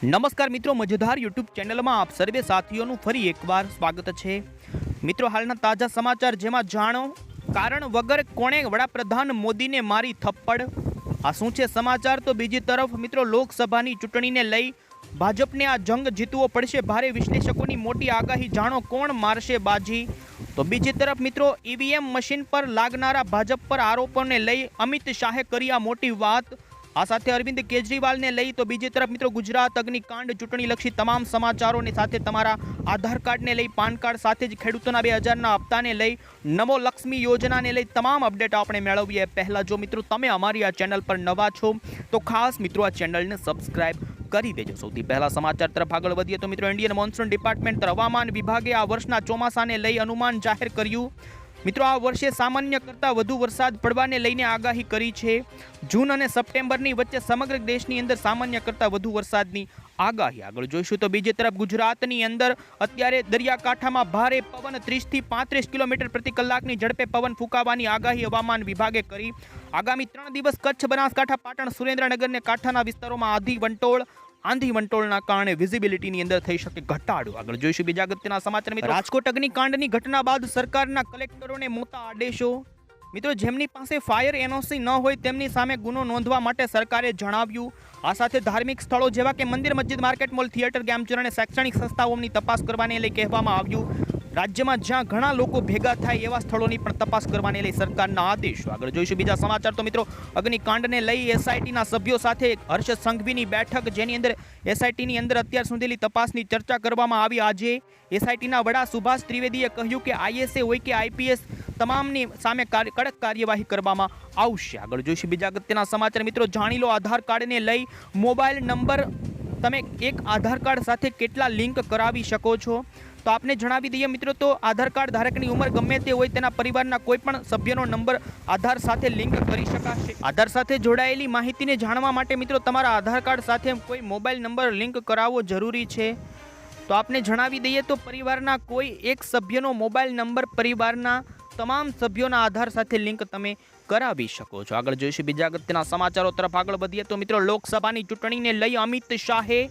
નમસ્કાર મિત્રો, મજેદાર યુટ્યુબ ચેનલમાં આપ સર્વે સાથીઓનું ફરી એકવાર સ્વાગત છે। મિત્રો, હાલના તાજા સમાચાર જેમાં જાણો કારણ વગર કોણે વડાપ્રધાન મોદીને મારી થપ્પડ। આ શું છે સમાચાર? તો બીજી તરફ મિત્રો લોકસભાની ચૂંટણીને લઈ ભાજપને આ જંગ જીતવો પડશે, ભારે વિશ્લેષકોની મોટી આગાહી, જાણો કોણ મારશે બાજી। તો બીજી તરફ મિત્રો ઈવીએમ મશીન પર લાગનારા ભાજપ પર આરોપોને લઈ અમિત શાહે કરી આ મોટી વાત। આ સાથે અરવિંદ કેજરીવાલને લઈ તો બીજી તરફ મિત્રો ગુજરાત અગ્નિકાંડ ચૂંટણીલક્ષી તમામ સમાચારોની સાથે તમારા આધાર કાર્ડને લઈ, પાન કાર્ડ સાથે જ ખેડૂતોના 2000ના હપ્તાને લઈ, નમો લક્ષ્મી યોજનાને લઈ તમામ અપડેટ આપણે મેળવીએ। પહેલા જો મિત્રો તમે અમારી આ ચેનલ પર નવા છો તો ખાસ મિત્રો આ ચેનલને સબસ્ક્રાઇબ કરી દેજો। સૌથી પહેલા સમાચાર તરફ આગળ વધીએ તો મિત્રો ઇન્ડિયન મોન્સૂન ડિપાર્ટમેન્ટ હવામાન વિભાગે આ વર્ષના ચોમાસાને લઈ અનુમાન જાહેર કર્યું। મિત્રો આ વર્ષે સામાન્ય કરતાં વધુ વરસાદ પડવાને લઈને આગાહી કરી છે। જૂન અને સપ્ટેમ્બરની વચ્ચે સમગ્ર દેશની અંદર સામાન્ય કરતાં વધુ વરસાદની આગાહી આગળ જોઈશું। તો બીજી તરફ ગુજરાતની અંદર અત્યારે દરિયાકાંઠામાં ભારે પવન 30 થી 35 કિલોમીટર પ્રતિ કલાકની ઝડપે પવન ફૂંકાવાની આગાહી હવામાન વિભાગે કરી। આગામી 3 દિવસ કચ્છ, બનાસકાંઠા, પાટણ, સુરેન્દ્રનગરને કાંઠાના વિસ્તારોમાં આંધી વંટોળના કારણે વિઝિબિલિટીની અંદર થઈ શકે ઘટાડો। આગળ જોઈશું બીજા અગત્યના સમાચાર મિત્રો રાજકોટ અગ્નિકાંડની ઘટના બાદ સરકારના કલેક્ટરોને મોટા આદેશો। મિત્રો જેમની પાસે ફાયર એનઓસી ન હોય તેમની સામે ગુનો નોંધવા માટે સરકારે જણાવ્યું। આ સાથે ધાર્મિક સ્થળો જેવા કે મંદિર, મસ્જિદ, માર્કેટ, મોલ, થિયેટર, ગેમઝોન અને શૈક્ષણિક સંસ્થાઓની તપાસ કરવાને લઈ કહેવામાં આવ્યું। રાજ્યમાં જ્યાં ઘણા લોકો ભેગા થાય એવા સ્થળોની પણ તપાસ કરવાને લઈ સરકારના આદેશો। આગળ જોઈશું બીજા સમાચાર તો મિત્રો અગ્નિકાંડને લઈ એસઆઈટીના સભ્યો સાથે હર્ષ સંઘવીની બેઠક, જેની અંદર એસઆઈટીની અંદર અત્યાર સુધીની તપાસની ચર્ચા કરવામાં આવી। આજે એસઆઈટીના વડા સુભાષ ત્રિવેદીએ કહ્યું કે આઈએસએ હોય કે આઈપીએસ તમામની સામે કડક કાર્યવાહી કરવામાં આવશે। આગળ જોઈશું બીજા અગત્યના સમાચાર મિત્રો જાણી લો આધાર કાર્ડને લઈ મોબાઈલ નંબર તમે એક આધાર કાર્ડ સાથે કેટલા લિંક કરાવી શકો છો। તો આપને જણાવી દઈએ મિત્રો તો આધાર કાર્ડ ધારકની ઉંમર ગમે તે હોય તેના પરિવારના કોઈ પણ સભ્યનો નંબર આધાર સાથે લિંક કરી શકાશે। આધાર સાથે જોડાયેલી માહિતીને જાણવા માટે મિત્રો તમારા આધાર કાર્ડ સાથે કોઈ મોબાઈલ નંબર લિંક કરાવવો જરૂરી છે। તો આપને જણાવી દઈએ તો પરિવારના કોઈ એક સભ્યનો મોબાઈલ નંબર પરિવારના તમામ સભ્યોના આધાર સાથે લિંક તમે કરાવી શકો છો। આગળ જોઈશું બીજા અગત્યના સમાચારો તરફ આગળ વધીએ તો મિત્રો લોકસભાની ચૂંટણીને લઈ અમિત શાહે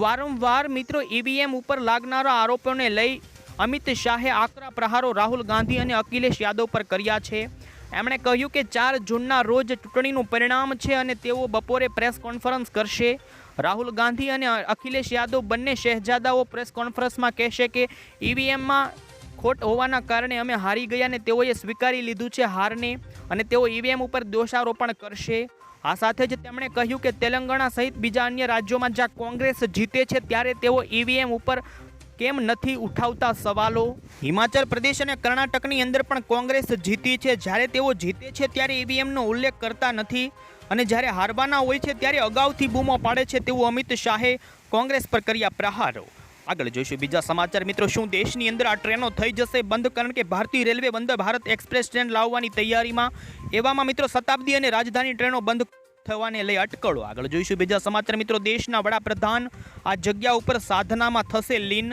વારંવાર મિત્રો ઈવીએમ ઉપર લાગનારા આરોપોને લઈ અમિત શાહે આકરા પ્રહારો રાહુલ ગાંધી અને અખિલેશ યાદવ પર કર્યા છે। એમણે કહ્યું કે 4 જૂનના રોજ ચૂંટણીનું પરિણામ છે અને તેઓ બપોરે પ્રેસ કોન્ફરન્સ કરશે। રાહુલ ગાંધી અને અખિલેશ યાદવ બંને શહેજાદાઓ પ્રેસ કોન્ફરન્સમાં કહેશે કે ઈવીએમમાં ખોટ હોવાના કારણે અમે હારી ગયા અને તેઓએ સ્વીકારી લીધું છે હારને અને તેઓ ઈવીએમ ઉપર દોષારોપણ કરશે। આ સાથે જ તેમણે કહ્યું કે તેલંગાણા સહિત બીજા અન્ય રાજ્યોમાં જ્યાં કોંગ્રેસ જીતે છે ત્યારે તેઓ ઈવીએમ ઉપર કેમ નથી ઉઠાવતા સવાલો। હિમાચલ પ્રદેશ અને કર્ણાટકની અંદર પણ કોંગ્રેસ જીતી છે, જ્યારે તેઓ જીતે છે ત્યારે ઈવીએમનો ઉલ્લેખ કરતા નથી અને જ્યારે હારવાના હોય છે ત્યારે અગાઉથી બૂમો પાડે છે તેવું અમિત શાહે કોંગ્રેસ પર કર્યા પ્રહારો। આગળ જોઈશું બીજા સમાચાર મિત્રો શું દેશની અંદર આ ટ્રેનો થઈ જશે બંધ? કારણ કે ભારતીય railway Vande Bharat express train લાવવાની તૈયારીમાં, એવામાં મિત્રો શતાબ્દી અને રાજધાની ટ્રેનો બંધ થવાને લઈ અટકળો। આગળ જોઈશું બીજા સમાચાર મિત્રો દેશના વડાપ્રધાન આ જગ્યા ઉપર સાધનામાં થશે લીન।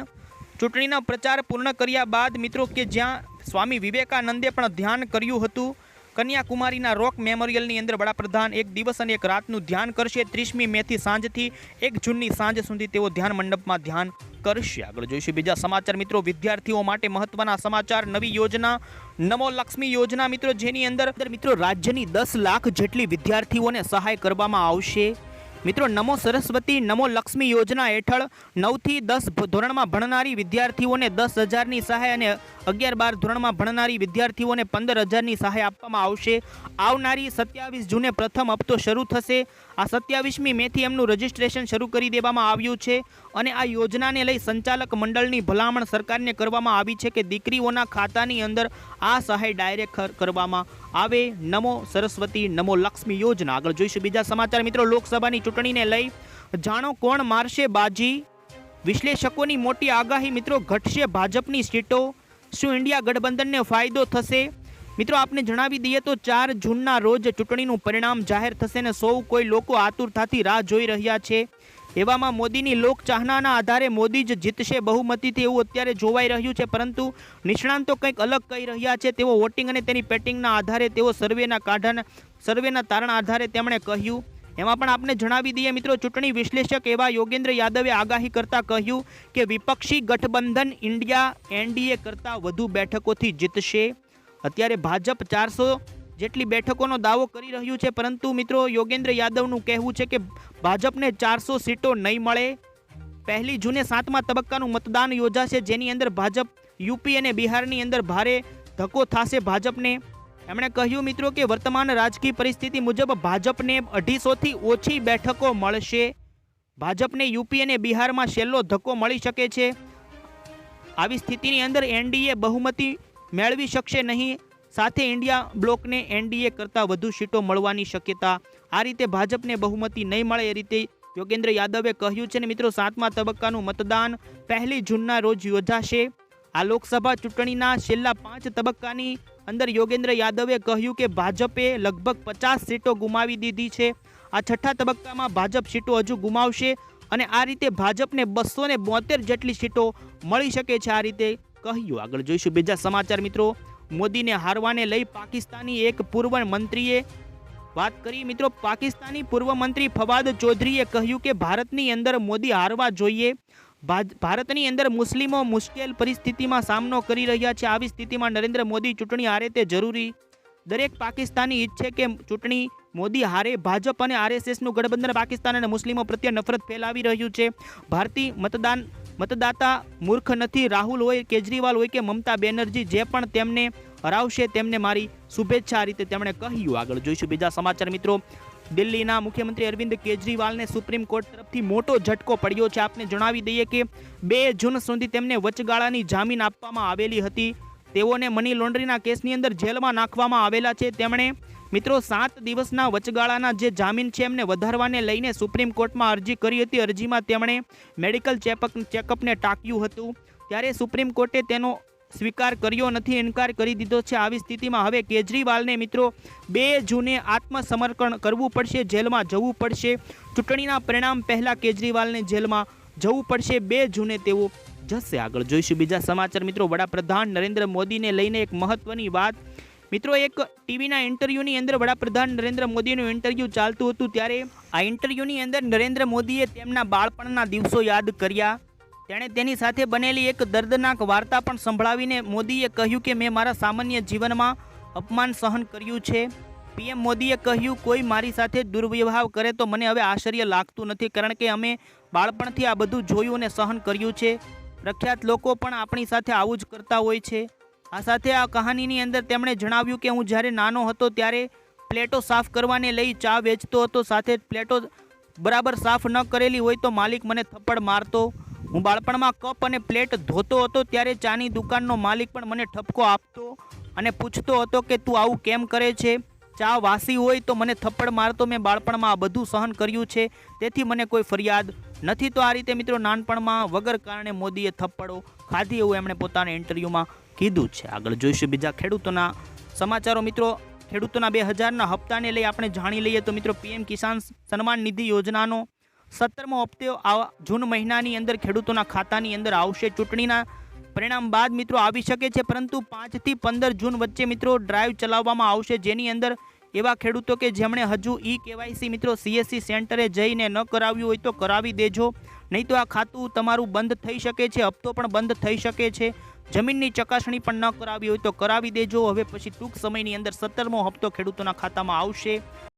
ચૂંટણીનો પ્રચાર પૂર્ણ કર્યા બાદ મિત્રો કે જ્યાં સ્વામી વિવેકાનંદે પણ ધ્યાન કર્યું હતું, કન્યાકુમારીના રોક મેમોરિયલની અંદર વડાપ્રધાન 1 દિવસ અને 1 રાતનું ધ્યાન કરશે। 30મી મેથી સાંજથી 1 જૂનની સાંજ સુધી તેઓ ધ્યાન મંડપમાં ધ્યાન કરશે। આગળ જોઈશું બીજા સમાચાર મિત્રો વિદ્યાર્થીઓ માટે મહત્વના સમાચાર, નવી યોજના નમો લક્ષ્મી યોજના મિત્રો જેની અંદર મિત્રો રાજ્યની 10 લાખ જેટલી વિદ્યાર્થીઓને સહાય કરવામાં આવશે। મિત્રો નમો સરસ્વતી નમો લક્ષ્મી યોજના હેઠળ 9 થી 10 ધોરણમાં ભણનારી વિદ્યાર્થીઓને 10,000ની સહાય અને 11-12 ધોરણમાં ભણનારી વિદ્યાર્થીઓને 15,000ની સહાય આપવામાં આવશે। આવનારી 27 જૂને પ્રથમ હપ્તો શરૂ થશે। આ 27મી મેથી એમનું રજિસ્ટ્રેશન શરૂ કરી દેવામાં આવ્યું છે અને આ યોજનાને લઈ સંચાલક મંડળની ભલામણ સરકારને કરવામાં આવી છે કે દીકરીઓના ખાતાની અંદર આ સહાય ડાયરેક્ટ કરવામાં આવે। નમો સરસ્વતી નમો લક્ષ્મી યોજના। આગળ જોઈશું બીજા સમાચાર મિત્રો લોકસભાની ચૂંટણીને લઈ જાણો કોણ મારશે બાજી? વિશ્લેષકોની મોટી આગાહી મિત્રો ઘટશે ભાજપની સીટો, શું ઇન્ડિયા ગઠબંધનને ફાયદો થશે? મિત્રો આપને જણાવી દઈએ તો 4 જૂનના રોજ ચૂંટણીનું પરિણામ જાહેર થશે અને સૌ કોઈ લોકો આતુરતાથી રાહ જોઈ રહ્યા છે। એવામાં મોદીની લોકચાહનાના આધારે મોદી જ જીતશે બહુમતીથી એવું અત્યારે જોવાઈ રહ્યું છે, પરંતુ નિષ્ણાંતો કંઈક અલગ કહી રહ્યા છે। તેઓ વોટિંગ અને તેની પેટિંગના આધારે તેઓ સર્વેના તારણના આધારે તેમણે કહ્યું એમાં પણ આપને જણાવી દઈએ મિત્રો, ચૂંટણી વિશ્લેષક એવા યોગેન્દ્ર યાદવે આગાહી કરતા કહ્યું કે વિપક્ષી ગઠબંધન ઇન્ડિયા એનડીએ કરતાં વધુ બેઠકોથી જીતશે. અત્યારે ભાજપ 400 જેટલી બેઠકોનો દાવો કરી રહ્યું છે, પરંતુ મિત્રો યોગેન્દ્ર યાદવનું કહેવું છે કે ભાજપને 400 સીટો નહીં મળે. 1 જૂને 7મા તબક્કાનું મતદાન યોજાશે, જેની અંદર ભાજપ યુપી અને બિહારની અંદર ભારે ધક્કો થશે ભાજપને. એમણે કહ્યું મિત્રો કે વર્તમાન રાજકીય પરિસ્થિતિ મુજબ ભાજપને 250થી ઓછી બેઠકો મળશે. ભાજપને યુપી અને બિહારમાં છેલ્લો ધક્કો મળી શકે છે. આવી સ્થિતિની અંદર એનડીએ બહુમતી મેળવી શકશે નહીં. સાથે ઇન્ડિયા બ્લોકને એનડીએ કરતાં વધુ સીટો મળવાની શક્યતા. આ રીતે ભાજપને બહુમતી નહીં મળે એ રીતે યોગેન્દ્ર યાદવે કહ્યું છે. ને મિત્રો 7મા તબક્કાનું મતદાન 1 જૂનના રોજ યોજાશે. આ લોકસભા ચૂંટણીના છેલ્લા 5 તબક્કાની અંદર યોગેન્દ્ર યાદવે કહ્યું કે ભાજપે લગભગ 50 સીટો ગુમાવી દીધી છે. આ 6થા તબક્કામાં ભાજપ સીટો હજુ ગુમાવશે અને આ રીતે ભાજપને 272 જેટલી સીટો મળી શકે છે. આ રીતે કહ્યું. આગળ જોઈશું બીજા સમાચાર મિત્રો. મોદીને હારવાને લઈ પાકિસ્તાની એક પૂર્વ મંત્રીએ વાત કરી. મિત્રો પાકિસ્તાની પૂર્વ મંત્રી ફવાદ ચૌધરીએ કહ્યું કે ભારતની અંદર મોદી હારવા જોઈએ. ભારતની અંદર મુસ્લિમો મુશ્કેલ પરિસ્થિતિમાં સામનો કરી રહ્યા છે. આવી સ્થિતિમાં નરેન્દ્ર મોદી ચૂંટણી હારે તે જરૂરી. દરેક પાકિસ્તાની ઈચ્છે કે ચૂંટણી મોદી હારે. ભાજપ અને આરએસએસનું ગઠબંધન પાકિસ્તાન અને મુસ્લિમો પ્રત્યે નફરત ફેલાવી રહ્યું છે. ભારતીય મતદાતા મૂર્ખ નથી. રાહુલ હોય, કેજરીવાલ હોય કે મમતા બેનર્જી, જે પણ તેમને હરાવશે તેમને મારી શુભેચ્છા. આ રીતે તેમણે કહ્યું. આગળ જોઈશું બીજા સમાચાર મિત્રો. દિલ્હીના મુખ્યમંત્રી અરવિંદ કેજરીવાલને સુપ્રીમ કોર્ટ તરફથી મોટો ઝટકો પડ્યો છે. આપને જણાવી દઈએ કે 2 જૂન સુધી તેમને વચગાળાની જામીન આપવામાં આવેલી હતી. તેઓને મની લોન્ડરિંગના કેસની અંદર જેલમાં નાખવામાં આવેલા છે. તેમણે મિત્રો 7 દિવસના વચગાળાના જે જામીન છે એમને વધારવાને લઈને સુપ્રીમ કોર્ટમાં અરજી કરી હતી. અરજીમાં તેમણે મેડિકલ ચેકઅપને ટાંક્યું હતું. ત્યારે સુપ્રીમ કોર્ટે તેનો સ્વીકાર કર્યો નથી, ઇનકાર કરી દીધો છે. આવી સ્થિતિમાં હવે કેજરીવાલને મિત્રો 2 જૂને આત્મસમર્પણ કરવું પડશે, જેલમાં જવું પડશે. ચૂંટણીના પરિણામ પહેલા કેજરીવાલને જેલમાં જવું પડશે. 2 જૂને તેઓ જશે. આગળ જોઈશું બીજા સમાચાર મિત્રો. વડાપ્રધાન નરેન્દ્ર મોદીને લઈને એક મહત્વની વાત. મિત્રો એક ટીવીના ઇન્ટરવ્યૂની અંદર વડાપ્રધાન નરેન્દ્ર મોદીનું ઇન્ટરવ્યૂ ચાલતું હતું, ત્યારે આ ઇન્ટરવ્યૂની અંદર નરેન્દ્ર મોદીએ તેમના બાળપણના દિવસો યાદ કર્યા. તેણે તેની સાથે બનેલી એક દર્દનાક વાર્તા પણ સંભળાવીને મોદીએ કહ્યું કે મેં મારા સામાન્ય જીવનમાં અપમાન સહન કર્યું છે. પીએમ મોદીએ કહ્યું કોઈ મારી સાથે દુર્વ્યવહાર કરે તો મને હવે આશ્ચર્ય લાગતું નથી, કારણ કે અમે બાળપણથી આ બધું જોયું અને સહન કર્યું છે. પ્રખ્યાત લોકો પણ આપણી સાથે આવું જ કરતા હોય છે. આ સાથે આ કહાનીની અંદર તેમણે જણાવ્યું કે હું જ્યારે નાનો હતો ત્યારે પ્લેટો સાફ કરવાને લઈ ચા વેચતો હતો. સાથે પ્લેટો બરાબર સાફ ન કરેલી હોય તો માલિક મને થપ્પડ મારતો. હું બાળપણમાં કપ અને પ્લેટ ધોતો હતો ત્યારે ચાની દુકાનનો માલિક પણ મને ઠપકો આપતો અને પૂછતો હતો કે તું આવું કેમ કરે છે. ચા વાસી હોય તો મને થપ્પડ મારતો. મેં બાળપણમાં આ બધું સહન કર્યું છે, તેથી મને કોઈ ફરિયાદ નથી. તો આ રીતે મિત્રો નાનપણમાં વગર કારણે મોદીએ થપ્પડો ખાધી એવું એમણે પોતાના ઇન્ટરવ્યૂમાં કીધું છે. આગળ જોઈશું બીજા ખેડૂતોના સમાચારો મિત્રો. ખેડૂતોના 2000ના હપ્તાને લઈ આપણે જાણી લઈએ તો મિત્રો પીએમ કિસાન સન્માન નિધિ યોજનાનો 17મો હપ્તો આ જૂન મહિનાની અંદર ખેડૂતોના ખાતાની અંદર આવશે. ચૂંટણીના પરિણામ બાદ મિત્રો આવી શકે છે, પરંતુ 5 થી 15 જૂન વચ્ચે મિત્રો ડ્રાઈવ ચલાવવામાં આવશે, જેની અંદર એવા ખેડૂતો કે જેમણે હજુ કેવાયસી મિત્રો સીએસસી સેન્ટરે જઈને ન કરાવ્યું હોય તો કરાવી દેજો, નહીં તો આ ખાતું તમારું બંધ થઈ શકે છે. હપ્તો પણ બંધ થઈ શકે છે. જમીનની ચકાસણી પણ ન કરાવી હોય તો કરાવી દેજો. હવે પછી ટૂંક સમયની અંદર 17મો હપ્તો ખેડૂતોના ખાતામાં આવશે.